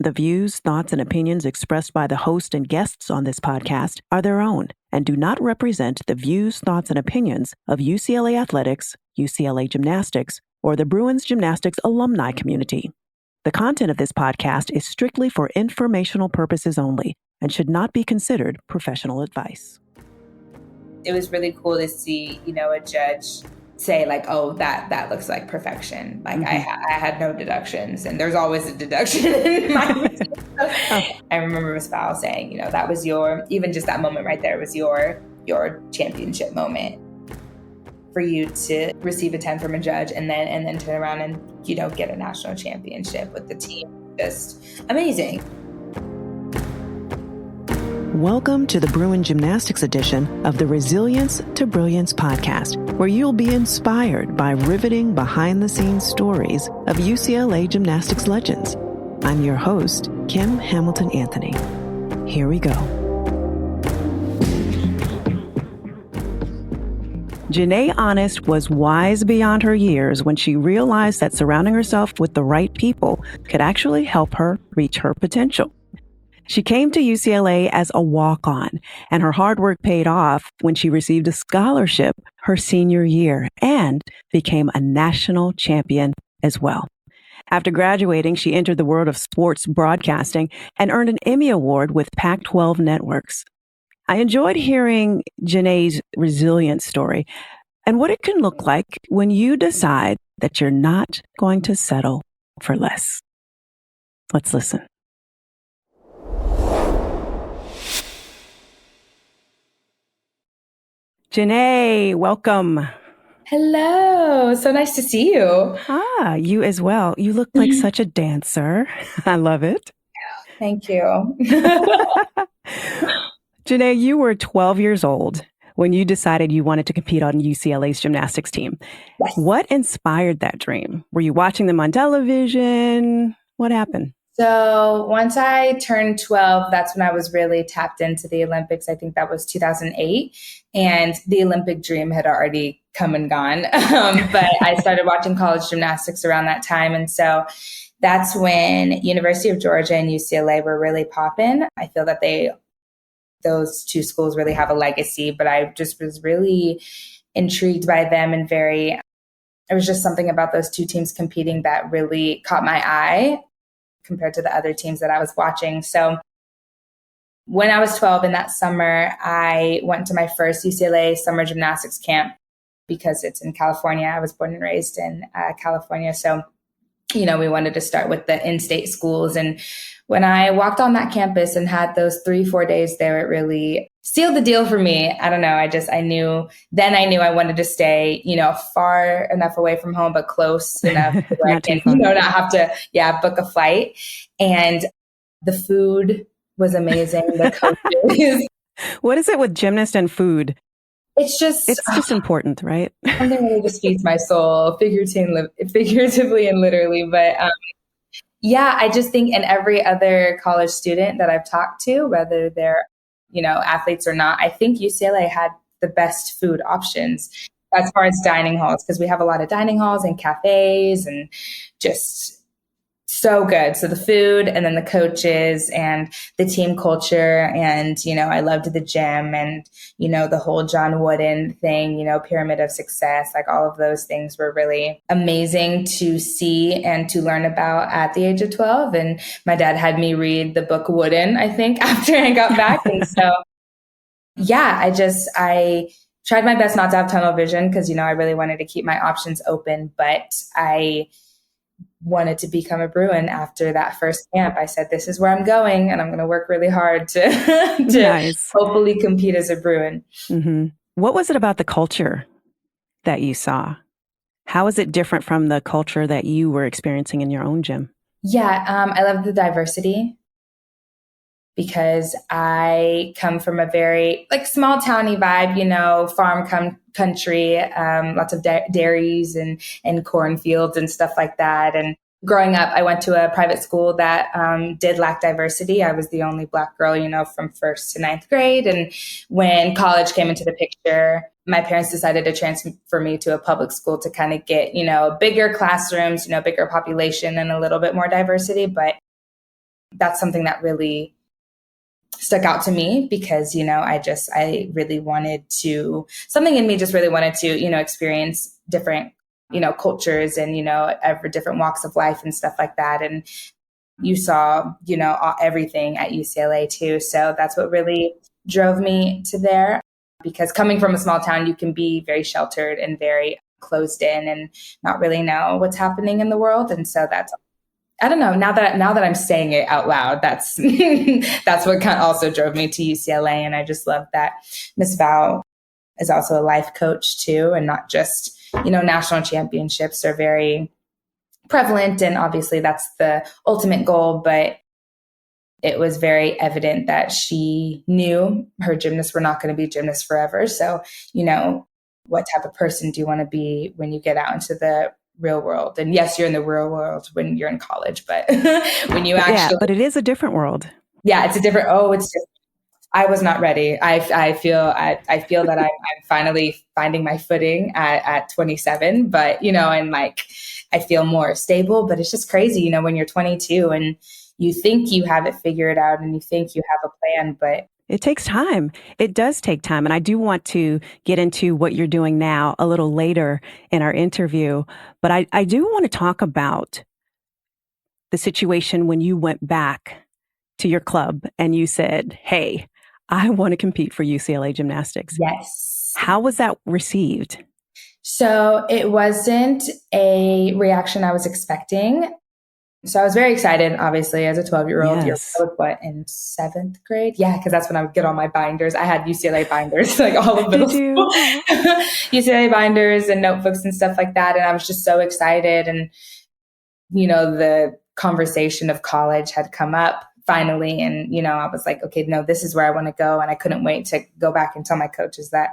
The views, thoughts, and opinions expressed by the host and guests on this podcast are their own and do not represent the views, thoughts, and opinions of UCLA Athletics, UCLA Gymnastics, or the Bruins Gymnastics alumni community. The content of this podcast is strictly for informational purposes only and should not be considered professional advice. It was really cool to see, a judge say like, oh, that looks like perfection. Like I had no deductions, and there's always a deduction in my routine. I remember Miss Fowl saying, that was even just that moment right there was your championship moment for you to receive a 10 from a judge and then turn around and, get a national championship with the team. Just amazing. Welcome to the Bruin Gymnastics edition of the Resilience to Brilliance podcast, where you'll be inspired by riveting behind-the-scenes stories of UCLA gymnastics legends. I'm your host, Kim Hamilton Anthony. Here we go. JaNay Honest was wise beyond her years when she realized that surrounding herself with the right people could actually help her reach her potential. She came to UCLA as a walk-on, and her hard work paid off when she received a scholarship her senior year and became a national champion as well. After graduating, she entered the world of sports broadcasting and earned an Emmy Award with Pac-12 Networks. I enjoyed hearing JaNay's resilience story and what it can look like when you decide that you're not going to settle for less. Let's listen. JaNay, welcome. Hello. So nice to see you. You as well. You look like such a dancer. I love it. Thank you. JaNay, you were 12 years old when you decided you wanted to compete on UCLA's gymnastics team. Yes. What inspired that dream? Were you watching them on television? What happened? So once I turned 12, that's when I was really tapped into the Olympics. I think that was 2008. And the Olympic dream had already come and gone. But I started watching college gymnastics around that time. And so that's when University of Georgia and UCLA were really popping. I feel that those two schools really have a legacy, but I just was really intrigued by them and it was just something about those two teams competing that really caught my eye compared to the other teams that I was watching. So when I was 12 in that summer, I went to my first UCLA summer gymnastics camp because it's in California. I was born and raised in California. So, we wanted to start with the in-state schools. And when I walked on that campus and had those 3-4 days there, it really sealed the deal for me. I don't know. I knew I wanted to stay, far enough away from home, but close enough where I can, not have to, book a flight. And the food was amazing. The coaches. What is it with gymnast and food? It's just important, right? Something really just feeds my soul, figuratively and literally. But I just think, and every other college student that I've talked to, whether they're, athletes or not, I think UCLA had the best food options as far as dining halls, because we have a lot of dining halls and cafes and just so good. So the food and then the coaches and the team culture. And, I loved the gym and, the whole John Wooden thing, pyramid of success, like all of those things were really amazing to see and to learn about at the age of 12. And my dad had me read the book Wooden, I think, after I got back. And so, I tried my best not to have tunnel vision because, I really wanted to keep my options open, but I wanted to become a Bruin after that first camp. I said, this is where I'm going and I'm going to work really hard to hopefully compete as a Bruin. Mm-hmm. What was it about the culture that you saw? How is it different from the culture that you were experiencing in your own gym? I love the diversity because I come from a very small towny vibe, farm country, lots of dairies and cornfields and stuff like that. And growing up, I went to a private school that did lack diversity. I was the only Black girl, from 1st to 9th grade. And when college came into the picture, my parents decided to transfer me to a public school to kind of get, bigger classrooms, bigger population and a little bit more diversity. But that's something that really stuck out to me because, I really wanted to, something in me just really wanted to, experience different, cultures and, different walks of life and stuff like that. And you saw, everything at UCLA too. So that's what really drove me to there, because coming from a small town, you can be very sheltered and very closed in and not really know what's happening in the world. And so that's, I don't know, now that I'm saying it out loud, that's that's what kind of also drove me to UCLA. And I just love that Miss Val is also a life coach too, and not just, national championships are very prevalent, and obviously that's the ultimate goal, but it was very evident that she knew her gymnasts were not going to be gymnasts forever. So, what type of person do you want to be when you get out into the real world? And yes, you're in the real world when you're in college, but when you actually... Yeah, but it is a different world. Yeah, it's a different... I was not ready. I feel that I'm finally finding my footing at 27, but, and like, I feel more stable, but it's just crazy, when you're 22 and you think you have it figured out and you think you have a plan, but it takes time. It does take time. And I do want to get into what you're doing now a little later in our interview. But I do want to talk about the situation when you went back to your club and you said, hey, I want to compete for UCLA Gymnastics. Yes. How was that received? So it wasn't a reaction I was expecting. So I was very excited, obviously, as a 12-year-old. Yes. I was, in 7th grade? Yeah, because that's when I would get all my binders. I had UCLA binders, like all of middle school. UCLA binders and notebooks and stuff like that. And I was just so excited. And, the conversation of college had come up finally. And, I was like, okay, no, this is where I want to go. And I couldn't wait to go back and tell my coaches that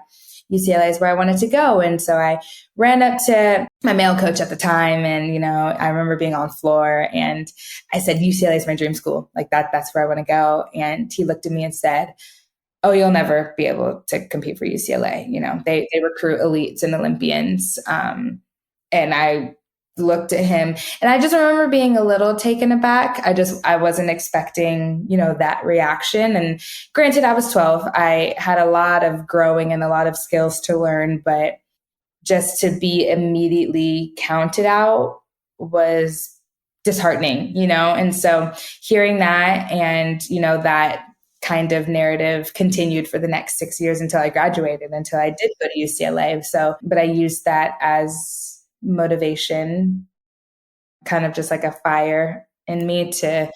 UCLA is where I wanted to go. And so I ran up to my male coach at the time. And, I remember being on floor and I said, UCLA is my dream school. Like that's where I want to go. And he looked at me and said, oh, you'll never be able to compete for UCLA. They recruit elites and Olympians. And I looked at him and I just remember being a little taken aback. I wasn't expecting, that reaction. And granted, I was 12. I had a lot of growing and a lot of skills to learn, but just to be immediately counted out was disheartening, And so hearing that and, that kind of narrative continued for the next 6 years until I graduated, until I did go to UCLA. So, but I used that as motivation, kind of just like a fire in me to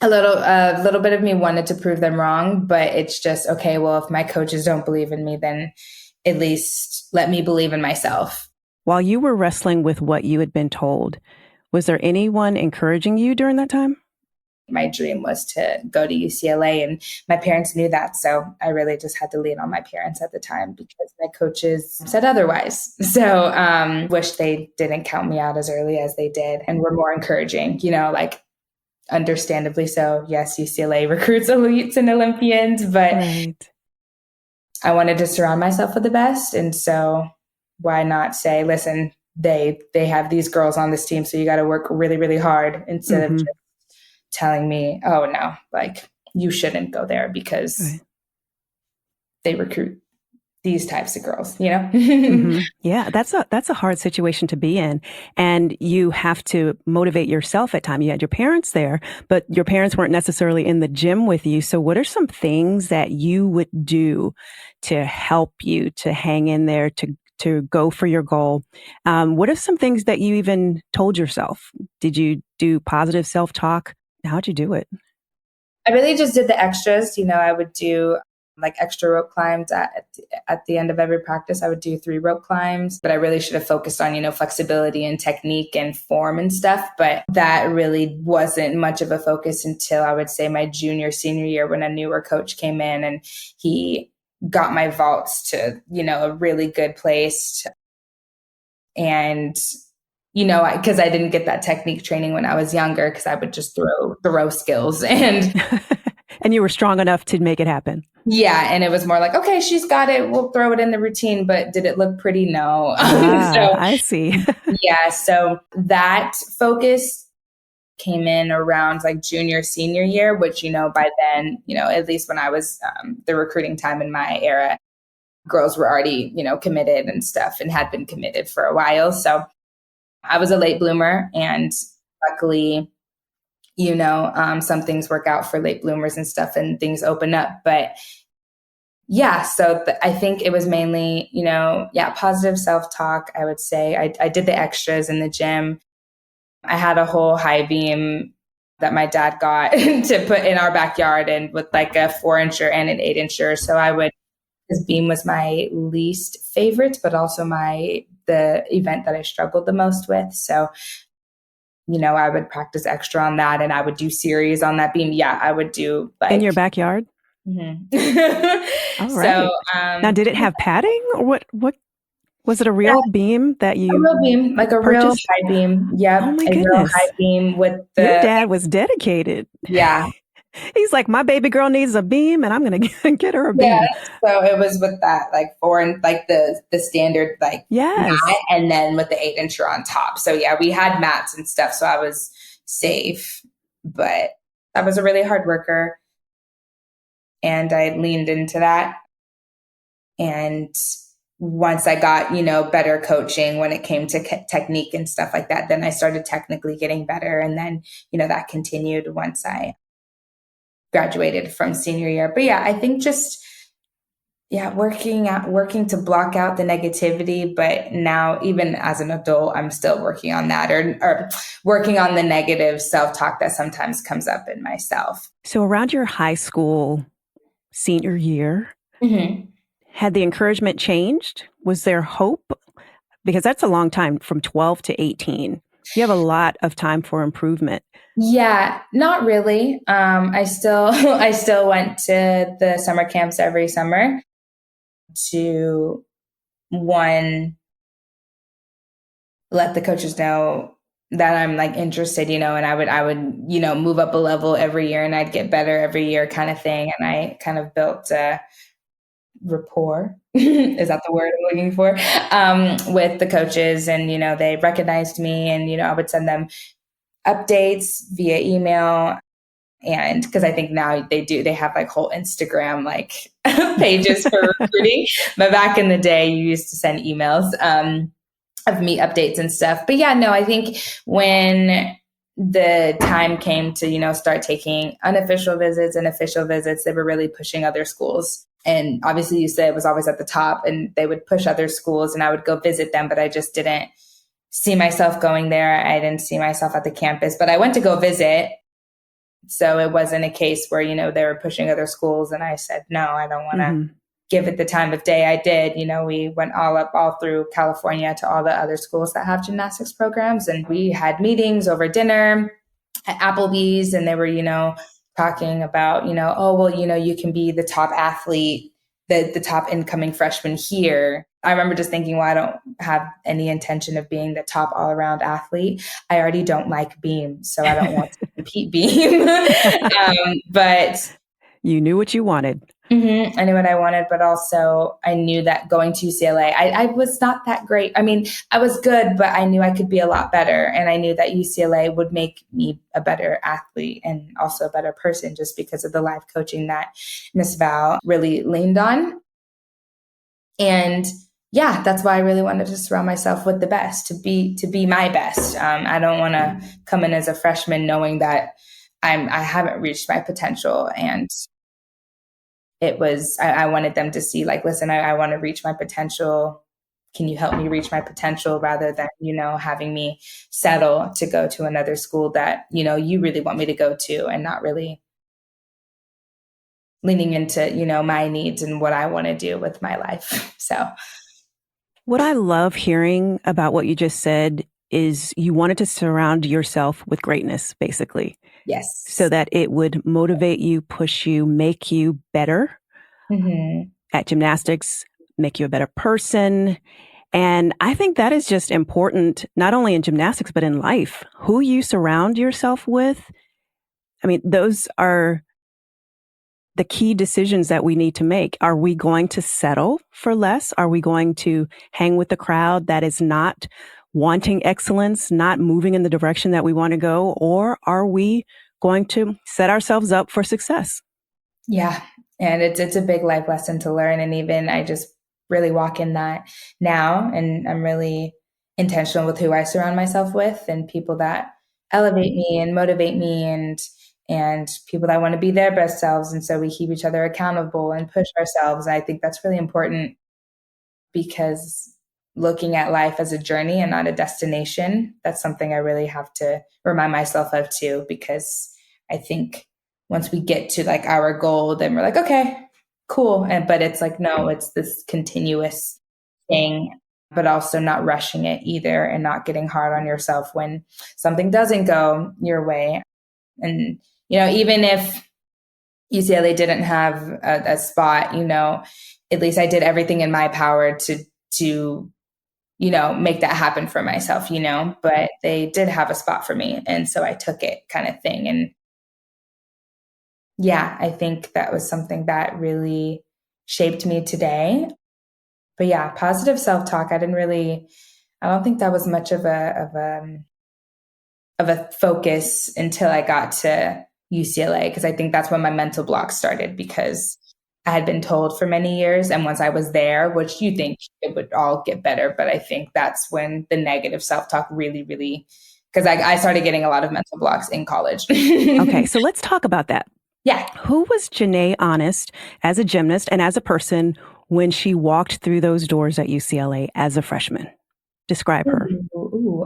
a little bit of me wanted to prove them wrong, but it's just, okay, well, if my coaches don't believe in me, then at least let me believe in myself. While you were wrestling with what you had been told, was there anyone encouraging you during that time? My dream was to go to UCLA, and my parents knew that. So I really just had to lean on my parents at the time because my coaches said otherwise. So wish they didn't count me out as early as they did and were more encouraging, like understandably so. Yes, UCLA recruits elites and Olympians, but right. I wanted to surround myself with the best. And so why not say, listen, they have these girls on this team, so you got to work really, really hard instead of just telling me, oh no, like you shouldn't go there because they recruit these types of girls, Yeah, that's a hard situation to be in. And you have to motivate yourself at times. You had your parents there, but your parents weren't necessarily in the gym with you. So what are some things that you would do to help you to hang in there, to go for your goal? What are some things that you even told yourself? Did you do positive self-talk? How'd you do it? I really just did the extras. I would do like extra rope climbs at the end of every practice. I would do 3 rope climbs, but I really should have focused on, flexibility and technique and form and stuff. But that really wasn't much of a focus until I would say my junior, senior year when a newer coach came in and he got my vaults to, a really good place. And because I didn't get that technique training when I was younger, because I would just throw skills and and you were strong enough to make it happen. Yeah, and it was more like, okay, she's got it. We'll throw it in the routine, but did it look pretty? No. I see. Yeah, so that focus came in around like junior, senior year, which, by then, at least when I was the recruiting time in my era, girls were already, committed and stuff and had been committed for a while. So I was a late bloomer, and luckily, some things work out for late bloomers and stuff and things open up. But yeah, so I think it was mainly, positive self-talk, I would say. I did the extras in the gym. I had a whole high beam that my dad got to put in our backyard, and with like a 4-incher and an 8-incher. So this beam was my least favorite, but also the event that I struggled the most with. So, I would practice extra on that, and I would do series on that beam. Yeah, I would do like in your backyard. Mm-hmm. All right. Now, did it have padding, or what? Was it a real beam that you? A real beam, like a purchased? real high beam. Yeah. Oh my a goodness. Real high beam with Your dad was dedicated. Yeah. He's like, my baby girl needs a beam, and I'm going to get her a beam. Yeah. So it was with that, like 4 and like the standard, like yes, mat, and then with the 8-incher on top. So yeah, we had mats and stuff, so I was safe. But I was a really hard worker, and I leaned into that. And once I got, better coaching when it came to technique and stuff like that, then I started technically getting better. And then, that continued once I graduated from senior year. But yeah, I think just, working to block out the negativity. But now, even as an adult, I'm still working on that, or working on the negative self-talk that sometimes comes up in myself. So around your high school senior year, had the encouragement changed? Was there hope? Because that's a long time, from 12 to 18. You have a lot of time for improvement. Yeah, not really. I still went to the summer camps every summer to, one, let the coaches know that I'm like interested, and I would, move up a level every year, and I'd get better every year, kind of thing. And I kind of built a rapport, is that the word I'm looking for, with the coaches. And, they recognized me, and, I would send them updates via email. And because I think now they have like whole Instagram like pages for recruiting. But back in the day, you used to send emails of meet updates and stuff. But yeah, no, I think when the time came to, start taking unofficial visits and official visits, they were really pushing other schools. And obviously UCLA was always at the top, and they would push other schools, and I would go visit them, but I just didn't see myself going there. I didn't see myself at the campus, but I went to go visit. So it wasn't a case where, they were pushing other schools, and I said, no, I don't want to give it the time of day. I did. We went all through California to all the other schools that have gymnastics programs. And we had meetings over dinner at Applebee's, and they were, talking about, oh, well, you can be the top athlete, the top incoming freshman here. I remember just thinking, well, I don't have any intention of being the top all around athlete. I already don't like beam, so I don't want to compete beam. But you knew what you wanted. I knew what I wanted, but also I knew that going to UCLA, I was not that great. I mean, I was good, but I knew I could be a lot better. And I knew that UCLA would make me a better athlete and also a better person, just because of the live coaching that Miss Val really leaned on. And yeah, that's why I really wanted to surround myself with the best, to be my best. I don't want to come in as a freshman knowing that I haven't reached my potential. And it was, I wanted them to see, like, listen, I want to reach my potential. Can you help me reach my potential, rather than, having me settle to go to another school that, you really want me to go to, and not really leaning into, my needs and what I want to do with my life. So what I love hearing about what you just said is you wanted to surround yourself with greatness, basically. Yes. So that it would motivate you, push you, make you better at gymnastics, make you a better person. And I think that is just important, not only in gymnastics, but in life. Who you surround yourself with. I mean, those are the key decisions that we need to make. Are we going to settle for less? Are we going to hang with the crowd that is not wanting excellence, not moving in the direction that we want to go? Or are we going to set ourselves up for success? Yeah. And it's a big life lesson to learn. And even I just really walk in that now. And I'm really intentional with who I surround myself with and people that elevate me and motivate me and people that want to be their best selves. And so we keep each other accountable and push ourselves. I think that's really important because looking at life as a journey and not a destination, that's something I really have to remind myself of too, because I think once we get to like our goal, then we're like, okay, cool. But it's like, no, it's this continuous thing, but also not rushing it either and not getting hard on yourself when something doesn't go your way. And, even if UCLA didn't have a spot, at least I did everything in my power to make that happen for myself, but they did have a spot for me. And so I took it kind of thing. And yeah, I think that was something that really shaped me today. But yeah, positive self-talk. I don't think that was much of a focus until I got to UCLA, because I think that's when my mental block started, because I had been told for many years. And once I was there, which you think it would all get better, but I think that's when the negative self-talk really, really, because I started getting a lot of mental blocks in college. Okay, so let's talk about that. Yeah. Who was JaNay Honest as a gymnast and as a person when she walked through those doors at UCLA as a freshman? Describe her.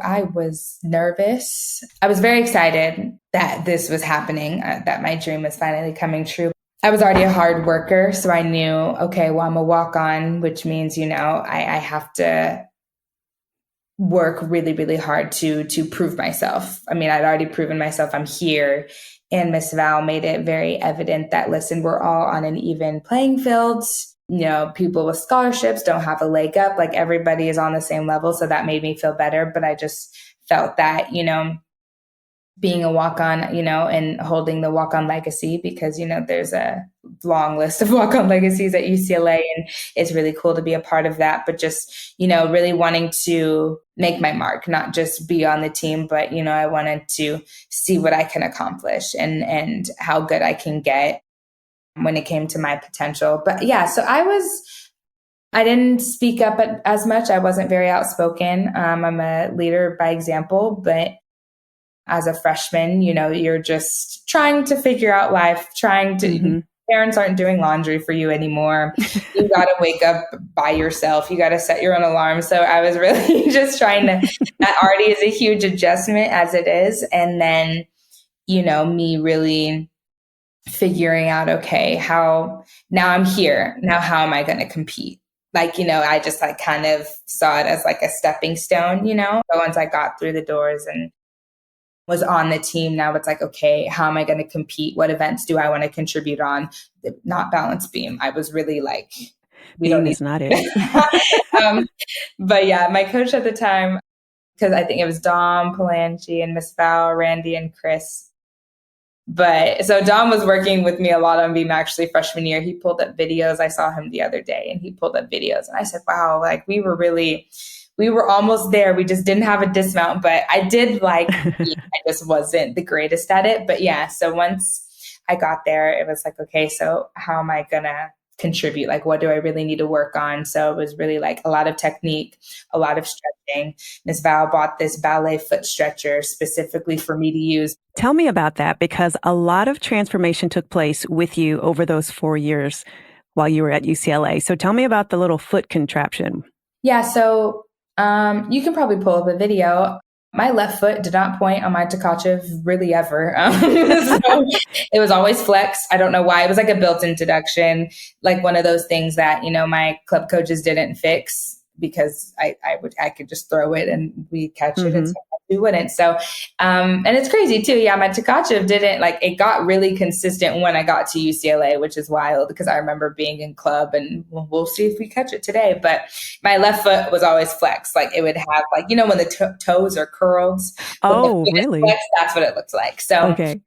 I was nervous. I was very excited that this was happening, that my dream was finally coming true. I was already a hard worker, so I knew, okay, well, I'm a walk-on, which means, I have to work really, really hard to prove myself. I mean, I'd already proven myself. I'm here. And Miss Val made it very evident that, listen, we're all on an even playing field. People with scholarships don't have a leg up. Like, everybody is on the same level. So that made me feel better. But I just felt that, being a walk-on, and holding the walk-on legacy, because, there's a long list of walk-on legacies at UCLA, and it's really cool to be a part of that. But just, really wanting to make my mark, not just be on the team, but, I wanted to see what I can accomplish and how good I can get when it came to my potential. But yeah, so I didn't speak up as much. I wasn't very outspoken. I'm a leader by example, but as a freshman, you're just trying to figure out life, parents aren't doing laundry for you anymore. You got to wake up by yourself. You got to set your own alarm. So I was really just trying to, that already is a huge adjustment as it is. And then, me really figuring out, okay, now I'm here. Now, how am I going to compete? I just kind of saw it as like a stepping stone, But once I got through the doors and was on the team, now it's like, okay, how am I going to compete? What events do I want to contribute on? Not balance beam. I was really like, beam is not it. But yeah, my coach at the time, because I think it was Dom, Palanchi, and Miss Val, Randy, and Chris. But so Dom was working with me a lot on beam actually freshman year. He pulled up videos. I saw him the other day and he pulled up videos and I said, wow, like we were almost there. We just didn't have a dismount, but I did I just wasn't the greatest at it. But yeah, so once I got there, it was like, okay, so how am I going to contribute? Like, what do I really need to work on? So it was really like a lot of technique, a lot of stretching. Miss Val bought this ballet foot stretcher specifically for me to use. Tell me about that, because a lot of transformation took place with you over those 4 years while you were at UCLA. So tell me about the little foot contraption. Yeah, so you can probably pull up a video. My left foot did not point on my Tkachev really ever. So it was always flex. I don't know why. It was like a built-in deduction, like one of those things that, my club coaches didn't fix because I could just throw it and we catch it and sometimes we wouldn't. So, and it's crazy too. Yeah, my Tkachev didn't it got really consistent when I got to UCLA, which is wild because I remember being in club and we'll see if we catch it today. But my left foot was always flex. Like it would have when the toes are curled. Oh, really? Flex, that's what it looks like. So okay.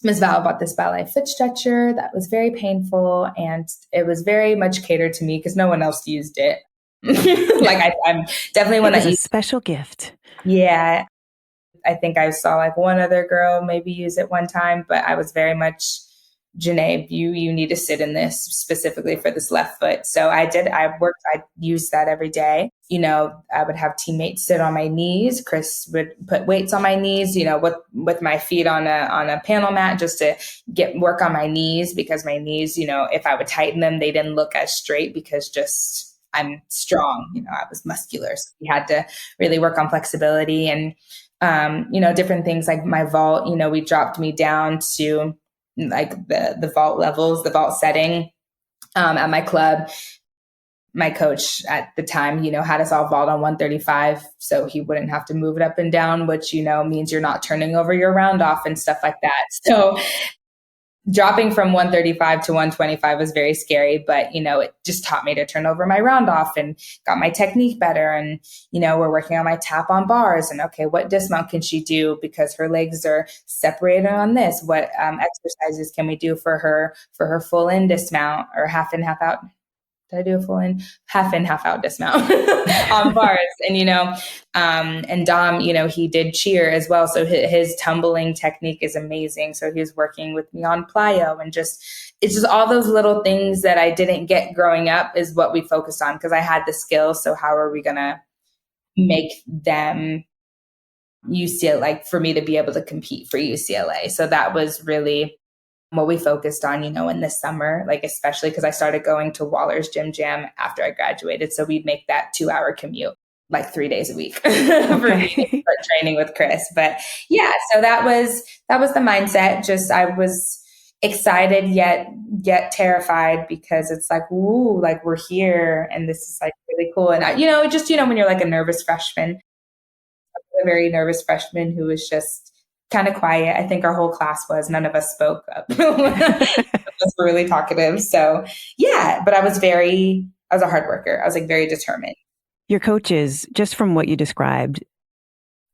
Ms. Val bought this ballet foot stretcher that was very painful and it was very much catered to me because no one else used it. I'm definitely one It was that a you, special gift. yeah. I think I saw like one other girl maybe use it one time, but I was very much, JaNay, you need to sit in this specifically for this left foot. So I used that every day. I would have teammates sit on my knees. Chris would put weights on my knees, with my feet on a panel mat just to work on my knees, because my knees, if I would tighten them, they didn't look as straight because just I'm strong, I was muscular. So we had to really work on flexibility and, different things like my vault, we dropped me down to like the vault levels, the vault setting, at my club. My coach at the time, had us all vault on 135 so he wouldn't have to move it up and down, which, means you're not turning over your round off and stuff like that. So dropping from 135 to 125 was very scary, but, it just taught me to turn over my round off and got my technique better. And, we're working on my tap on bars and, okay, what dismount can she do because her legs are separated on this? What exercises can we do for her full in dismount or half in, half out? Did I do a full in, half out dismount on bars? And, and Dom, he did cheer as well. So his tumbling technique is amazing. So he was working with me on plyo and it's just all those little things that I didn't get growing up is what we focused on because I had the skills. So how are we going to make them UCLA, like for me to be able to compete for UCLA? So that was really what we focused on, in the summer, like especially because I started going to Waller's Gym Jam after I graduated. So we'd make that 2-hour commute like 3 days a week for me to start training with Chris. But yeah, so that was the mindset. Just I was excited yet terrified because it's like, ooh, like we're here and this is like really cool. And when you're like a nervous freshman, a very nervous freshman who was just kind of quiet. I think our whole class was. None of us spoke up. None of us were really talkative. So yeah, but I was a hard worker. I was like very determined. Your coaches, just from what you described,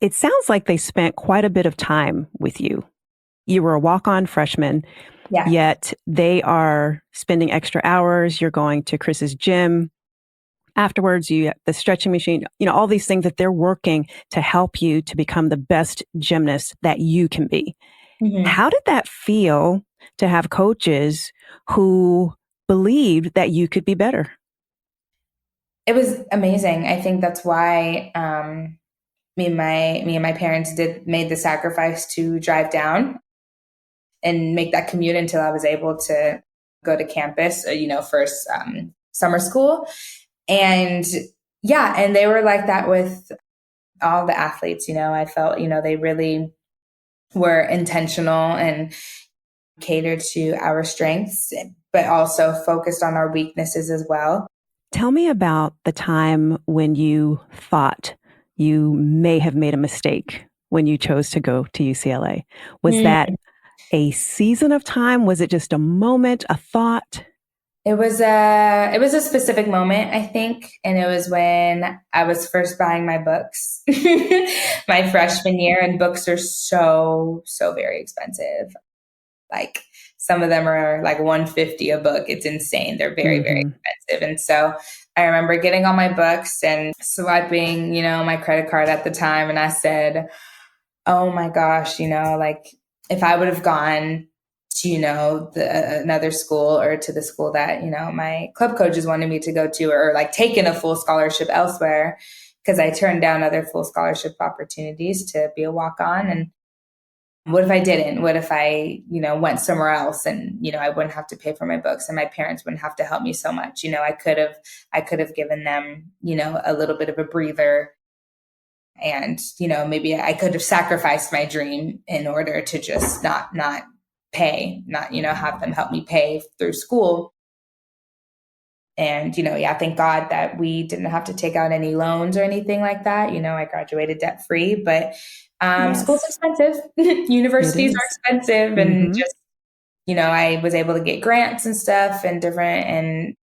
it sounds like they spent quite a bit of time with you. You were a walk-on freshman, yet they are spending extra hours. You're going to Chris's gym. Afterwards, you have the stretching machine, all these things that they're working to help you to become the best gymnast that you can be. Mm-hmm. How did that feel to have coaches who believed that you could be better? It was amazing. I think that's why me and my parents made the sacrifice to drive down and make that commute until I was able to go to campus, first summer school. And yeah, and they were like that with all the athletes, I felt, they really were intentional and catered to our strengths, but also focused on our weaknesses as well. Tell me about the time when you thought you may have made a mistake when you chose to go to UCLA. Was that a season of time? Was it just a moment, a thought? It was a specific moment, I think. And it was when I was first buying my books my freshman year, and books are so very expensive. Like some of them are like $150 a book. It's insane. They're very, very expensive. And so I remember getting on my books and swiping, my credit card at the time. And I said, oh my gosh, like if I would have gone to, another school or to the school that, my club coaches wanted me to go to, or like taken a full scholarship elsewhere, because I turned down other full scholarship opportunities to be a walk-on. And what if I didn't? What if I, went somewhere else and, I wouldn't have to pay for my books and my parents wouldn't have to help me so much. I could have given them, a little bit of a breather. And, maybe I could have sacrificed my dream in order to just not pay, not, have them help me pay through school. And, thank God that we didn't have to take out any loans or anything like that. I graduated debt free, but school's expensive. Universities are expensive. And just, I was able to get grants and stuff and different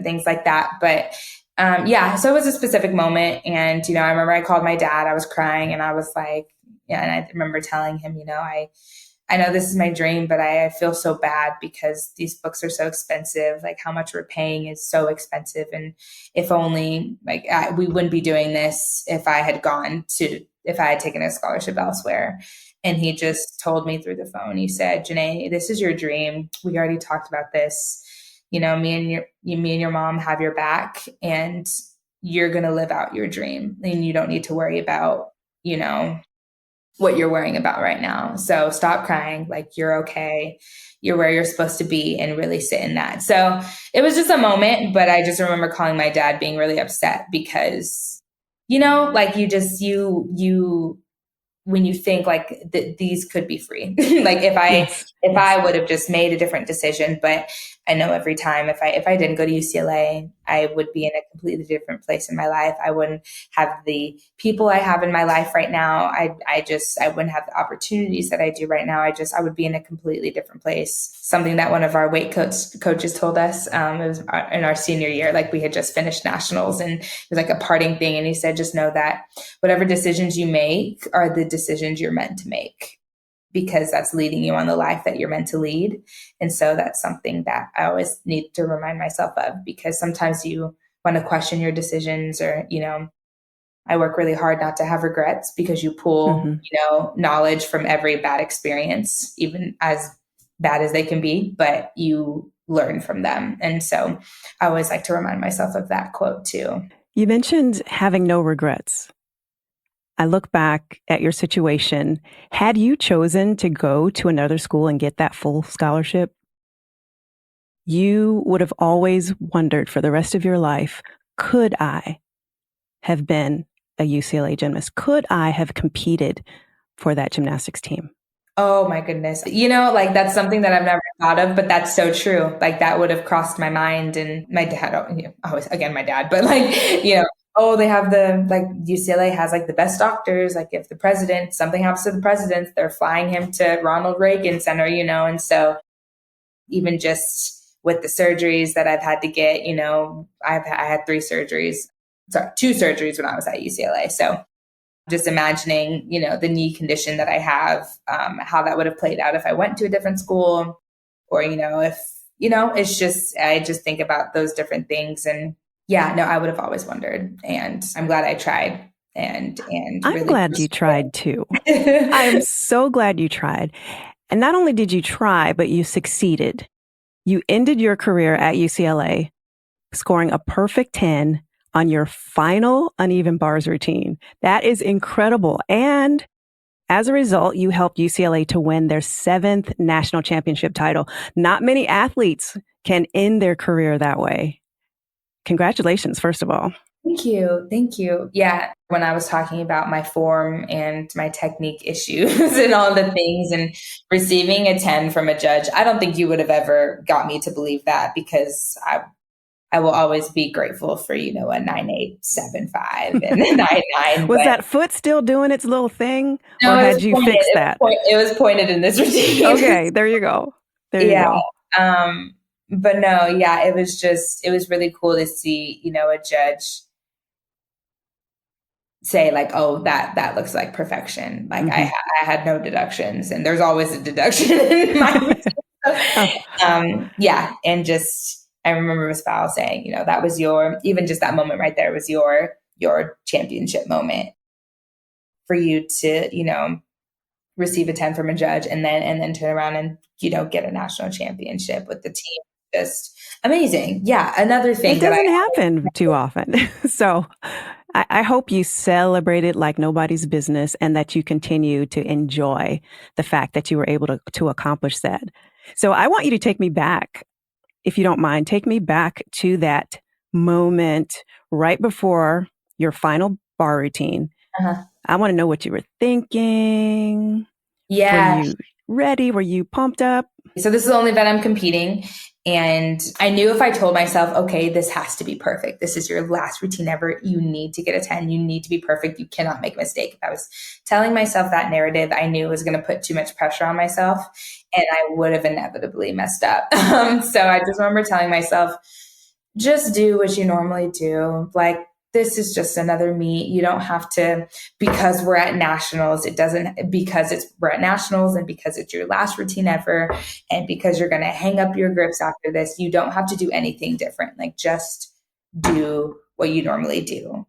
things like that. But so it was a specific moment. And, I remember I called my dad, I was crying and I was like, and I remember telling him, I know this is my dream, but I feel so bad because these books are so expensive. Like how much we're paying is so expensive. And if only we wouldn't be doing this if I had taken a scholarship elsewhere. And he just told me through the phone, he said, JaNay, this is your dream. We already talked about this. Me and your mom have your back, and you're going to live out your dream, and you don't need to worry about, what you're worrying about right now. So stop crying. Like, you're okay. You're where you're supposed to be, and really sit in that. So it was just a moment, but I just remember calling my dad being really upset because, like you when you think like these could be free, like if I would have just made a different decision, but I know every time if I didn't go to UCLA, I would be in a completely different place in my life. I wouldn't have the people I have in my life right now. I wouldn't have the opportunities that I do right now. I would be in a completely different place. Something that one of our weight coaches told us, it was in our senior year, like we had just finished nationals, and it was like a parting thing. And he said, just know that whatever decisions you make are the decisions you're meant to make, because that's leading you on the life that you're meant to lead. And so that's something that I always need to remind myself of, because sometimes you want to question your decisions, or, I work really hard not to have regrets, because you pull, knowledge from every bad experience, even as bad as they can be, but you learn from them. And so I always like to remind myself of that quote too. You mentioned having no regrets. I look back at your situation. Had you chosen to go to another school and get that full scholarship, you would have always wondered for the rest of your life, could I have been a UCLA gymnast? Could I have competed for that gymnastics team? Oh my goodness. Like that's something that I've never thought of, but that's so true. Like that would have crossed my mind. And my dad, always, again, my dad, but oh, they have UCLA has like the best doctors. Like if something happens to the president, they're flying him to Ronald Reagan Center, and so even just with the surgeries that I've had to get, I had 2 surgeries when I was at UCLA. So just imagining, the knee condition that I have, how that would have played out if I went to a different school, or, it's just, I just think about those different things. And yeah, no, I would have always wondered, and I'm glad I tried. And I'm really glad you tried too. I am so glad you tried. And not only did you try, but you succeeded. You ended your career at UCLA scoring a perfect 10 on your final uneven bars routine. That is incredible. And as a result, you helped UCLA to win their 7th national championship title. Not many athletes can end their career that way. Congratulations, first of all. Thank you. Thank you. Yeah. When I was talking about my form and my technique issues and all the things, and receiving a 10 from a judge, I don't think you would have ever got me to believe that, because I will always be grateful for, a 9.875 and a 9.9. Was that foot still doing its little thing? No, or had you fixed that? It was pointed in this routine. Okay, there you go. There you go. But no, yeah, it was really cool to see, a judge say like, oh, that looks like perfection. Like I had no deductions, and there's always a deduction in my routine. Yeah. And just, I remember Ms. Powell saying, that was even just that moment right there was your championship moment, for you to, receive a 10 from a judge, and then turn around and, get a national championship with the team. Just amazing. Yeah. Another thing it doesn't happen too often. So I hope you celebrate it like nobody's business, and that you continue to enjoy the fact that you were able to accomplish that. So I want you to take me back, if you don't mind, take me back to that moment right before your final bar routine. I want to know what you were thinking. Yeah. Were you ready? Were you pumped up? So this is the only event I'm competing. And I knew if I told myself, okay, this has to be perfect. This is your last routine ever. You need to get a 10. You need to be perfect. You cannot make a mistake. If I was telling myself that narrative, I knew it was going to put too much pressure on myself, and I would have inevitably messed up. So I just remember telling myself, just do what you normally do. Like, this is just another meet. You don't have to, because we're at nationals, we're at nationals and because it's your last routine ever and because you're going to hang up your grips after this, you don't have to do anything different. Like just do what you normally do.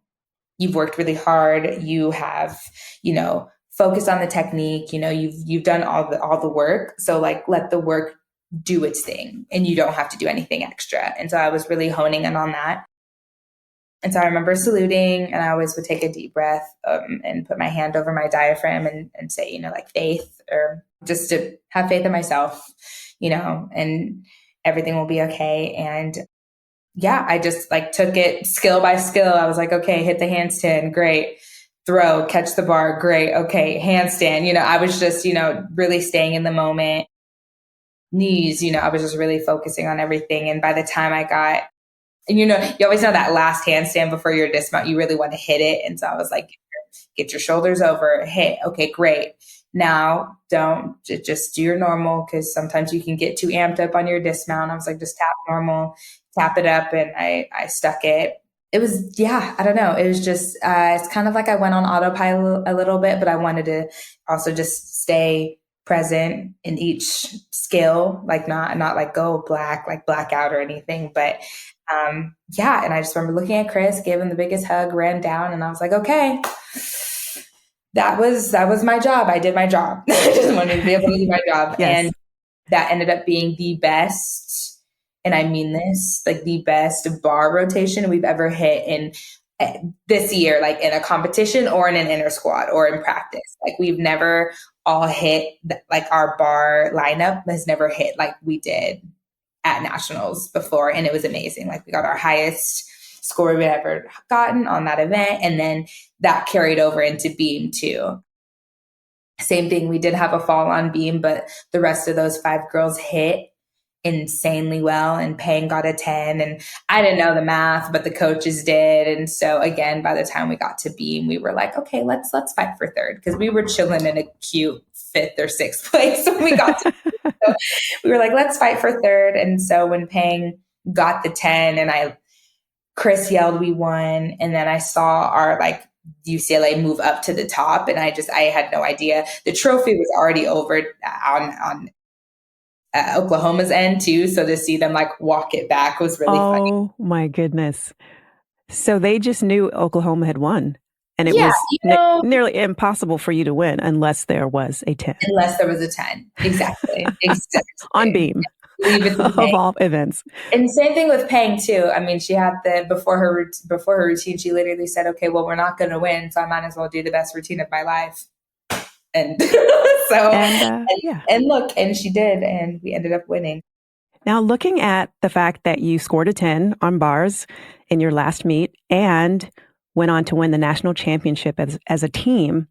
You've worked really hard. You have, focused on the technique, you've done all the work. So like, let the work do its thing and you don't have to do anything extra. And so I was really honing in on that. And so I remember saluting, and I always would take a deep breath and put my hand over my diaphragm and say, like faith, or just to have faith in myself, and everything will be okay. And yeah, I just like took it skill by skill. I was like, okay, hit the handstand. Great. Throw, catch the bar. Great. Okay. Handstand. I was just, really staying in the moment. Knees, I was just really focusing on everything. And by the time I got, and you always know that last handstand before your dismount, you really want to hit it. And so I was like, get your shoulders over, hit. Okay, great. Now don't just do your normal, because sometimes you can get too amped up on your dismount. I was like, just tap normal, tap it up. And I stuck it. It was, I don't know. It was just, it's kind of like I went on autopilot a little bit, but I wanted to also just stay present in each skill, like not like go blackout or anything, but and I just remember looking at Chris, gave him the biggest hug, ran down, and I was like, okay, that was my job. I did my job. I just wanted to be able to do my job. Yes. And that ended up being the best, and I mean this, like the best bar rotation we've ever hit in this year, like in a competition or in an inner squad or in practice. Like we've never all hit, like our bar lineup has never hit like we did at nationals before. And it was amazing. Like we got our highest score we'd ever gotten on that event. And then that carried over into beam too. Same thing. We did have a fall on beam, but the rest of those 5 girls hit insanely well, and Pang got a 10, and I didn't know the math, but the coaches did. And so again, by the time we got to beam, we were like, okay, let's fight for third, because we were chilling in a cute 5th or 6th place when we got to so we were like, let's fight for third. And so when Pang got the 10 and Chris yelled, we won. And then I saw our like UCLA move up to the top, and I had no idea. The trophy was already over on Oklahoma's end too. So to see them like walk it back was really funny. Oh my goodness. So they just knew Oklahoma had won, and it was nearly impossible for you to win unless there was a 10. Unless there was a 10. Exactly. On beam. Leave it to of all events. And same thing with Pang too. I mean, she had before her routine, she literally said, okay, well, we're not going to win, so I might as well do the best routine of my life. And and look, and she did, and we ended up winning. Now, looking at the fact that you scored a 10 on bars in your last meet and went on to win the national championship as a team,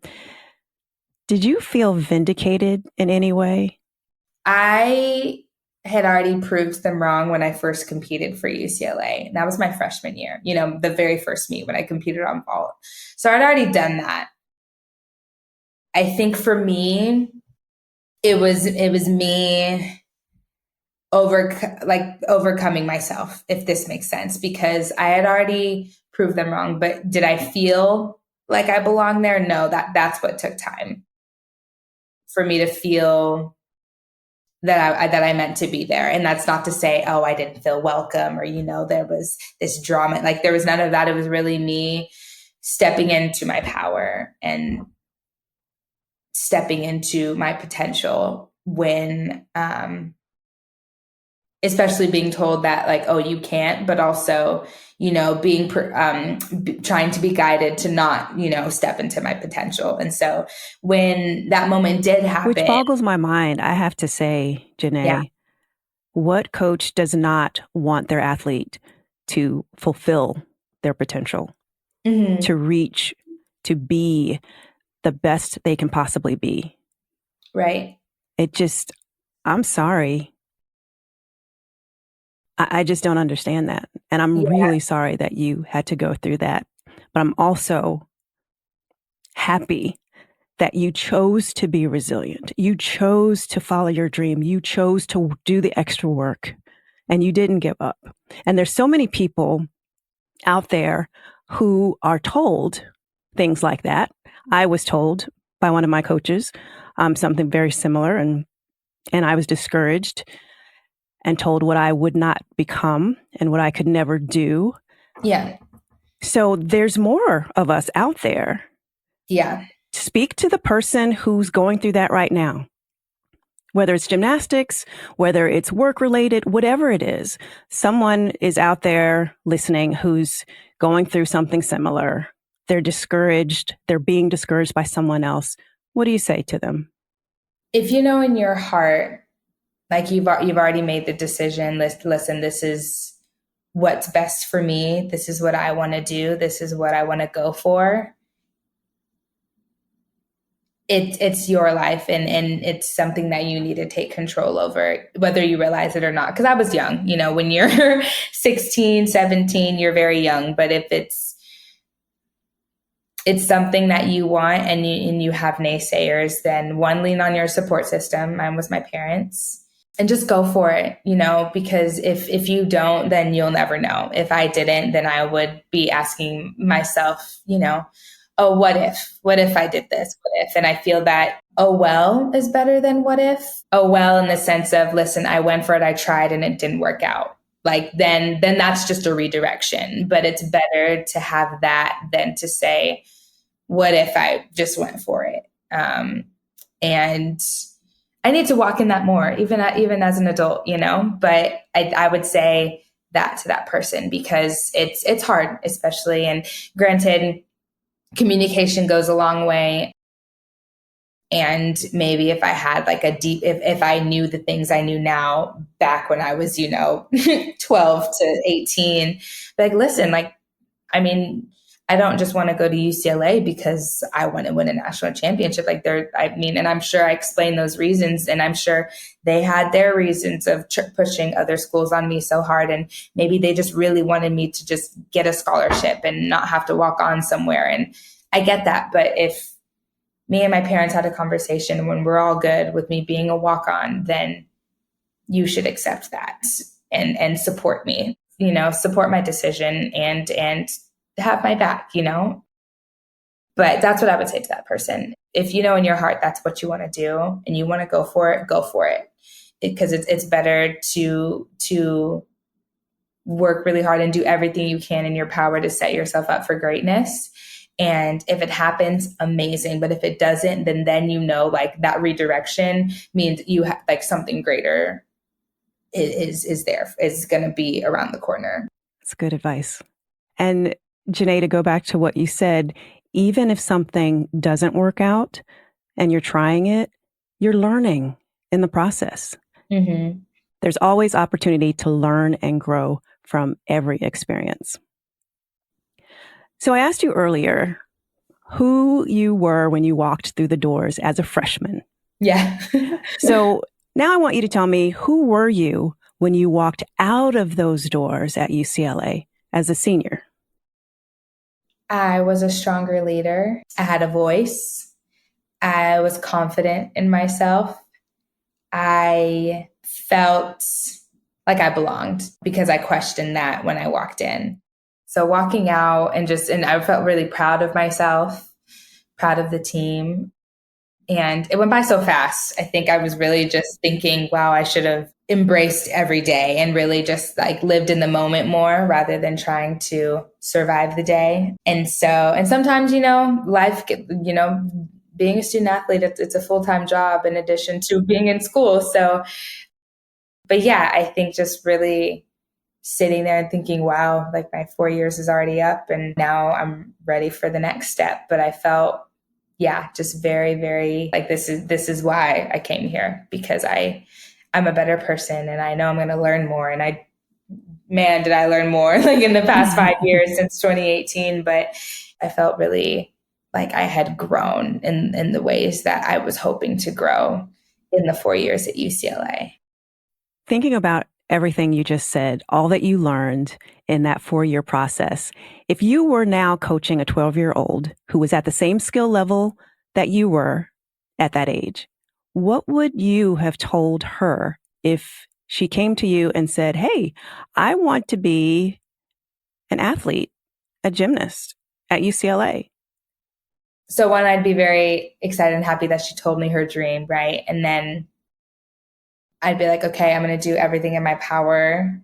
did you feel vindicated in any way? I had already proved them wrong when I first competed for UCLA. And that was my freshman year, the very first meet when I competed on vault. So I'd already done that. I think for me, it was me overcoming myself, if this makes sense, because I had already proved them wrong. But did I feel like I belonged there? No, that's what took time for me to feel that I meant to be there. And that's not to say, oh, I didn't feel welcome, or, there was this drama. Like there was none of that. It was really me stepping into my power and stepping into my potential when, especially being told that like, oh, you can't, but also, being, trying to be guided to not, step into my potential. And so when that moment did happen. Which boggles my mind, I have to say, JaNay, what coach does not want their athlete to fulfill their potential, to reach, to be the best they can possibly be? Right. I'm sorry. I just don't understand that. And I'm really sorry that you had to go through that. But I'm also happy that you chose to be resilient. You chose to follow your dream. You chose to do the extra work, and you didn't give up. And there's so many people out there who are told things like that. I was told by one of my coaches something very similar, and I was discouraged and told what I would not become and what I could never do. Yeah. So there's more of us out there. Yeah. Speak to the person who's going through that right now. Whether it's gymnastics, whether it's work related, whatever it is, someone is out there listening who's going through something similar. They're discouraged. They're being discouraged by someone else. What do you say to them? If you know in your heart, like you've already made the decision, listen, this is what's best for me. This is what I want to do. This is what I want to go for. It's your life, and it's something that you need to take control over, whether you realize it or not. Because I was young, when you're 16, 17, you're very young. But if it's something that you want and you have naysayers, then one, lean on your support system. Mine was my parents. And just go for it, because if you don't, then you'll never know. If I didn't, then I would be asking myself, oh, what if? What if I did this? What if? And I feel that, oh, well is better than what if. Oh, well, in the sense of, listen, I went for it, I tried, and it didn't work out. Like, then that's just a redirection. But it's better to have that than to say, what if I just went for it? And I need to walk in that more, even as an adult, but I would say that to that person, because it's hard, especially, and granted, communication goes a long way. And maybe if I had like if I knew the things I knew now back when I was, 12 to 18, like, listen, I don't just want to go to UCLA because I want to win a national championship. And I'm sure I explained those reasons, and I'm sure they had their reasons of pushing other schools on me so hard. And maybe they just really wanted me to just get a scholarship and not have to walk on somewhere. And I get that. But if me and my parents had a conversation when we're all good with me being a walk-on, then you should accept that and support me, support my decision and have my back, But that's what I would say to that person. If you know in your heart that's what you want to do and you want to go for it. Because it's better to work really hard and do everything you can in your power to set yourself up for greatness. And if it happens, amazing. But if it doesn't, then like that redirection means you have like something greater is going to be around the corner. That's good advice. And JaNay, to go back to what you said, even if something doesn't work out and you're trying it, you're learning in the process. Mm-hmm. There's always opportunity to learn and grow from every experience. So I asked you earlier who you were when you walked through the doors as a freshman. Yeah. So now I want you to tell me, who were you when you walked out of those doors at UCLA as a senior? I was a stronger leader. I had a voice. I was confident in myself. I felt like I belonged because I questioned that when I walked in. So walking out and I felt really proud of myself, proud of the team. And it went by so fast. I think I was really just thinking, wow, I should have embraced every day and really just like lived in the moment more rather than trying to survive the day. And sometimes, life, being a student athlete, it's a full-time job in addition to being in school. So, but yeah, I think just really sitting there and thinking, wow, like my 4 years is already up and now I'm ready for the next step. But I felt, just very, very like this is why I came here, because I'm a better person and I know I'm going to learn more. And did I learn more like in the past 5 years since 2018. But I felt really like I had grown in the ways that I was hoping to grow in the 4 years at UCLA. Thinking about everything you just said, all that you learned in that 4-year process, if you were now coaching a 12-year-old who was at the same skill level that you were at that age, what would you have told her if she came to you and said, hey, I want to be an athlete. a gymnast at UCLA? So one, I'd be very excited and happy that she told me her dream, right? And then I'd be like, okay, I'm going to do everything in my power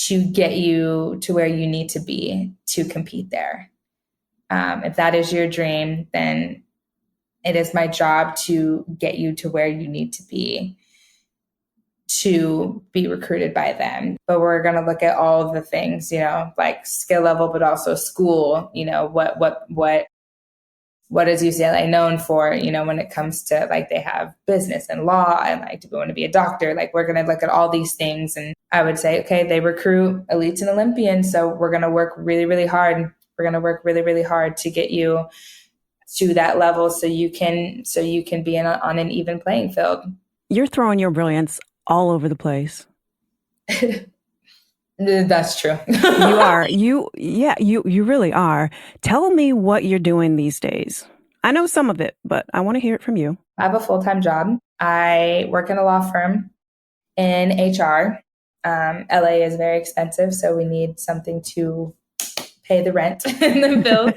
to get you to where you need to be to compete there. If that is your dream, then it is my job to get you to where you need to be recruited by them. But we're going to look at all of the things, like skill level, but also school, what is UCLA known for, when it comes to like they have business and law and like, do we want to be a doctor? Like we're going to look at all these things. And I would say, okay, they recruit elites and Olympians. So we're going to work really, really hard. We're going to work really, really hard to get you to that level so you can be on an even playing field. You're throwing your brilliance all over the place. That's true. You are. You really are. Tell me what you're doing these days. I know some of it, but I want to hear it from you. I have a full-time job. I work in a law firm in HR. LA is very expensive, so we need something to pay the rent and the bills.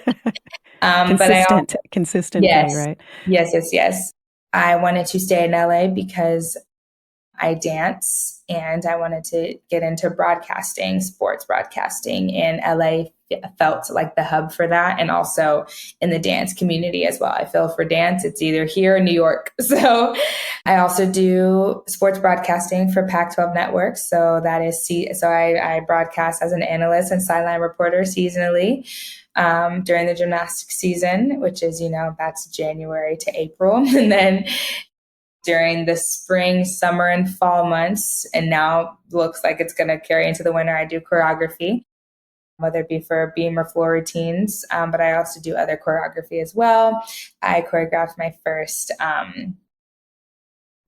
Consistent yes, pay, right? Yes. I wanted to stay in LA because I dance and I wanted to get into broadcasting, sports broadcasting, and LA felt like the hub for that. And also in the dance community as well. I feel for dance, it's either here or New York. So I also do sports broadcasting for Pac-12 networks. So that is, I broadcast as an analyst and sideline reporter seasonally during the gymnastics season, which is, that's January to April. And then during the spring, summer, and fall months, and now looks like it's going to carry into the winter, I do choreography, whether it be for beam or floor routines, but I also do other choreography as well. I choreographed my first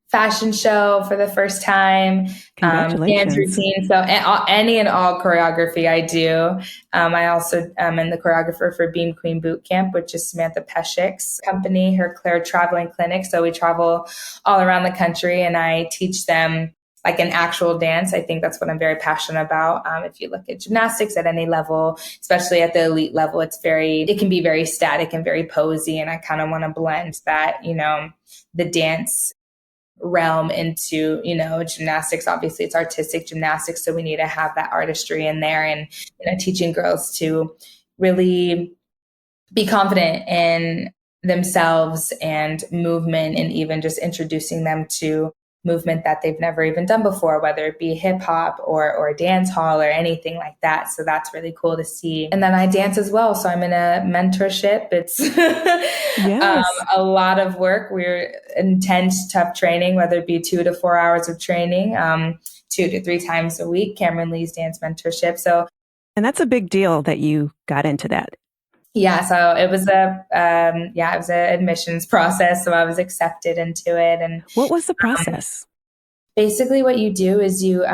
fashion show for the first time, dance routine. So any and all choreography I do. I also am in the choreographer for Beam Queen Boot Camp, which is Samantha Peshik's company, her Claire Traveling Clinic. So we travel all around the country and I teach them like an actual dance. I think that's what I'm very passionate about. If you look at gymnastics at any level, especially at the elite level, it can be very static and very posy. And I kind of want to blend that, the dance realm into, gymnastics. Obviously it's artistic gymnastics. So we need to have that artistry in there and, teaching girls to really be confident in themselves and movement, and even just introducing them to movement that they've never even done before, whether it be hip hop or dance hall or anything like that. So that's really cool to see. And then I dance as well. So I'm in a mentorship. It's yes. A lot of work. We're intense, tough training, whether it be 2 to 4 hours of training, 2 to 3 times a week, Cameron Lee's dance mentorship. And that's a big deal that you got into that. Yeah, so it was an admissions process. So I was accepted into it. And what was the process? Basically, what you do is you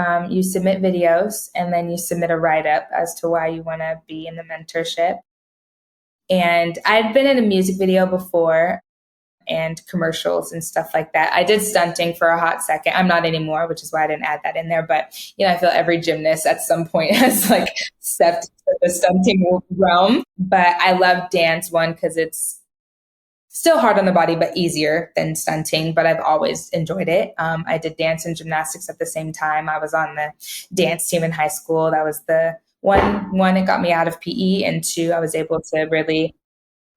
submit videos and then you submit a write-up as to why you want to be in the mentorship. And I'd been in a music video before and commercials and stuff like that. I did stunting for a hot second. I'm not anymore, which is why I didn't add that in there. But, I feel every gymnast at some point has like stepped into the stunting realm. But I love dance, one, because it's still hard on the body, but easier than stunting. But I've always enjoyed it. I did dance and gymnastics at the same time. I was on the dance team in high school. That was the one, it got me out of PE. And 2, I was able to really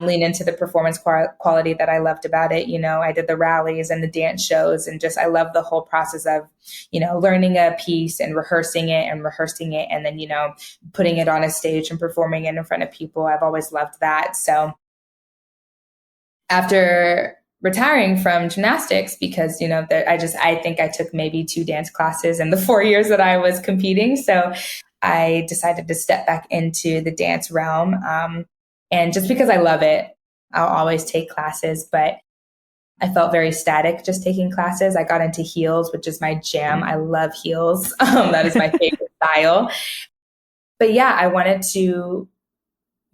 lean into the performance quality that I loved about it. I did the rallies and the dance shows, and I love the whole process of, learning a piece and rehearsing it, and then, putting it on a stage and performing it in front of people. I've always loved that. So after retiring from gymnastics, because, I think I took maybe 2 dance classes in the 4 years that I was competing. So I decided to step back into the dance realm. And just because I love it, I'll always take classes, but I felt very static just taking classes. I got into heels, which is my jam. I love heels. That is my favorite style. But yeah, I wanted to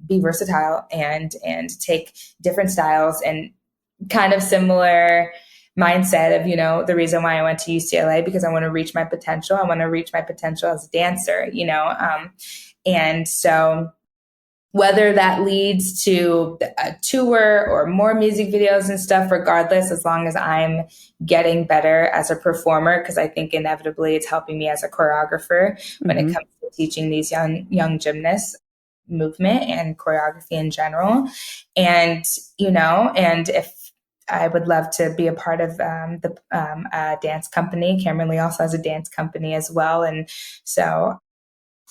be versatile and take different styles, and kind of similar mindset of, the reason why I went to UCLA, because I want to reach my potential. I want to reach my potential as a dancer, and so whether that leads to a tour or more music videos and stuff, regardless, as long as I'm getting better as a performer, because I think inevitably it's helping me as a choreographer when it comes to teaching these young gymnasts movement and choreography in general. And, and if I would love to be a part of the dance company. Cameron Lee also has a dance company as well. And so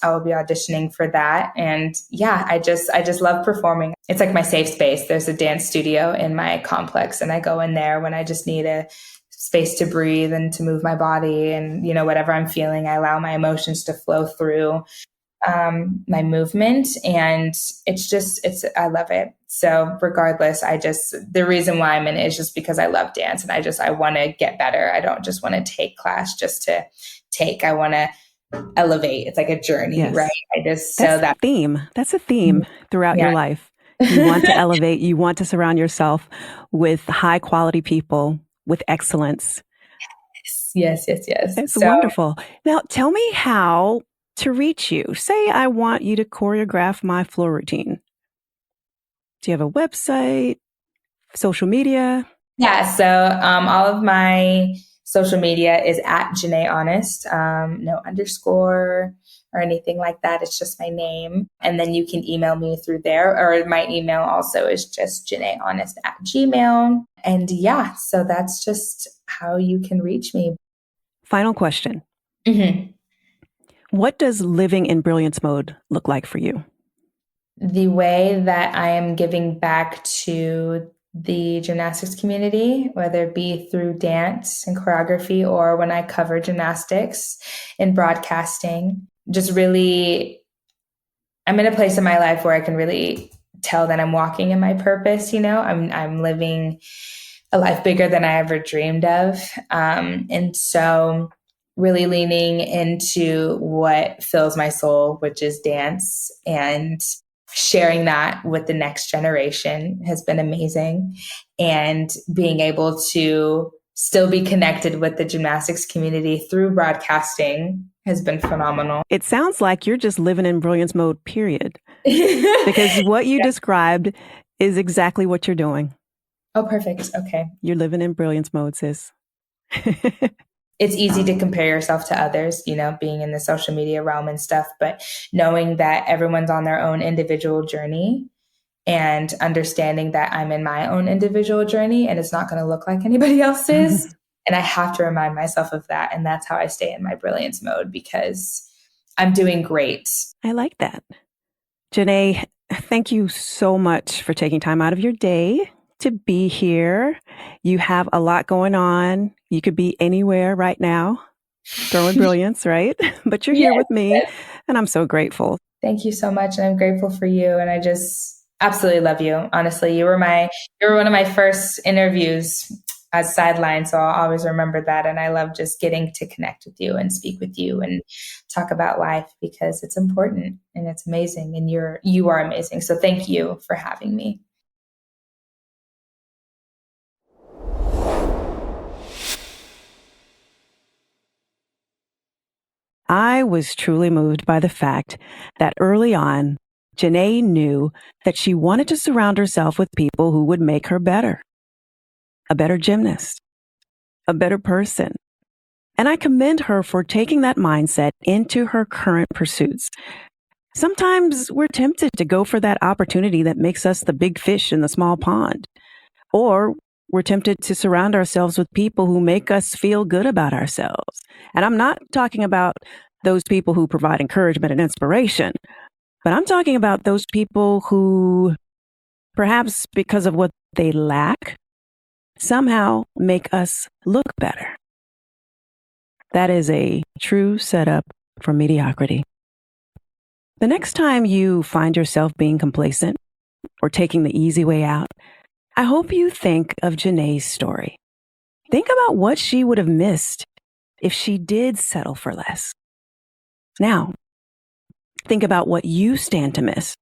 I will be auditioning for that. And yeah, I just love performing. It's like my safe space. There's a dance studio in my complex, and I go in there when I just need a space to breathe and to move my body. And, whatever I'm feeling, I allow my emotions to flow through my movement. And I love it. So regardless, the reason why I'm in it is just because I love dance, and I want to get better. I don't just want to take class just to take. I want to elevate. It's like a journey, yes. Right? That's a theme throughout your life. You want to elevate. You want to surround yourself with high quality people, with excellence. Yes. It's wonderful. Now, tell me how to reach you. Say I want you to choreograph my floor routine. Do you have a website, social media? Yeah. So all of my social media is @JaNay Honest. No underscore or anything like that. It's just my name. And then you can email me through there, or my email also is just JaNayHonest@gmail. And yeah, so that's just how you can reach me. Final question. Mm-hmm. What does living in Brilliance Mode look like for you? The way that I am giving back to the gymnastics community, whether it be through dance and choreography or when I cover gymnastics and broadcasting. Just really, I'm in a place in my life where I can really tell that I'm walking in my purpose. I'm living a life bigger than I ever dreamed of. And so really leaning into what fills my soul, which is dance, and sharing that with the next generation has been amazing. And being able to still be connected with the gymnastics community through broadcasting has been phenomenal. It sounds like you're just living in Brilliance Mode, period. Because what you described is exactly what you're doing. Oh, perfect. Okay. You're living in Brilliance Mode, sis. It's easy to compare yourself to others, being in the social media realm and stuff, but knowing that everyone's on their own individual journey and understanding that I'm in my own individual journey and it's not going to look like anybody else's. And I have to remind myself of that. And that's how I stay in my brilliance mode, because I'm doing great. I like that. JaNay, thank you so much for taking time out of your day to be here. You have a lot going on. You could be anywhere right now, throwing brilliance, right? But you're here with me, and I'm so grateful. Thank you so much. And I'm grateful for you. And I just absolutely love you. Honestly, you were one of my first interviews as sideline. So I'll always remember that. And I love just getting to connect with you and speak with you and talk about life, because it's important and it's amazing. And you are amazing. So thank you for having me. I was truly moved by the fact that early on, JaNay knew that she wanted to surround herself with people who would make her better, a better gymnast, a better person. And I commend her for taking that mindset into her current pursuits. Sometimes we're tempted to go for that opportunity that makes us the big fish in the small pond, or we're tempted to surround ourselves with people who make us feel good about ourselves. And I'm not talking about those people who provide encouragement and inspiration, but I'm talking about those people who, perhaps because of what they lack, somehow make us look better. That is a true setup for mediocrity. The next time you find yourself being complacent or taking the easy way out, I hope you think of JaNay's story. Think about what she would have missed if she did settle for less. Now, think about what you stand to miss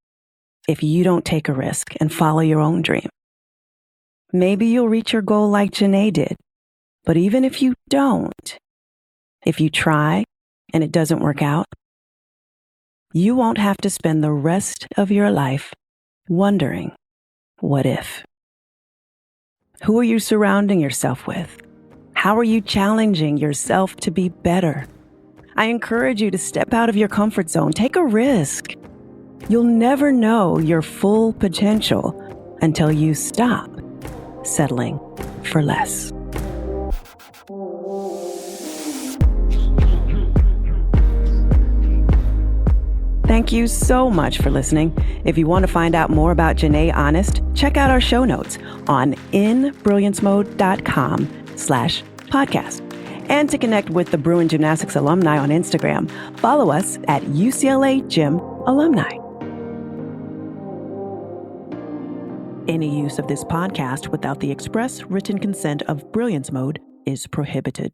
if you don't take a risk and follow your own dream. Maybe you'll reach your goal like JaNay did, but even if you don't, if you try and it doesn't work out, you won't have to spend the rest of your life wondering, what if? Who are you surrounding yourself with? How are you challenging yourself to be better? I encourage you to step out of your comfort zone. Take a risk. You'll never know your full potential until you stop settling for less. Thank you so much for listening. If you want to find out more about JaNay Honest, check out our show notes on brilliancemode.com/podcast. And to connect with the Bruin Gymnastics alumni on Instagram, follow us at UCLA Gym Alumni. Any use of this podcast without the express written consent of Brilliance Mode is prohibited.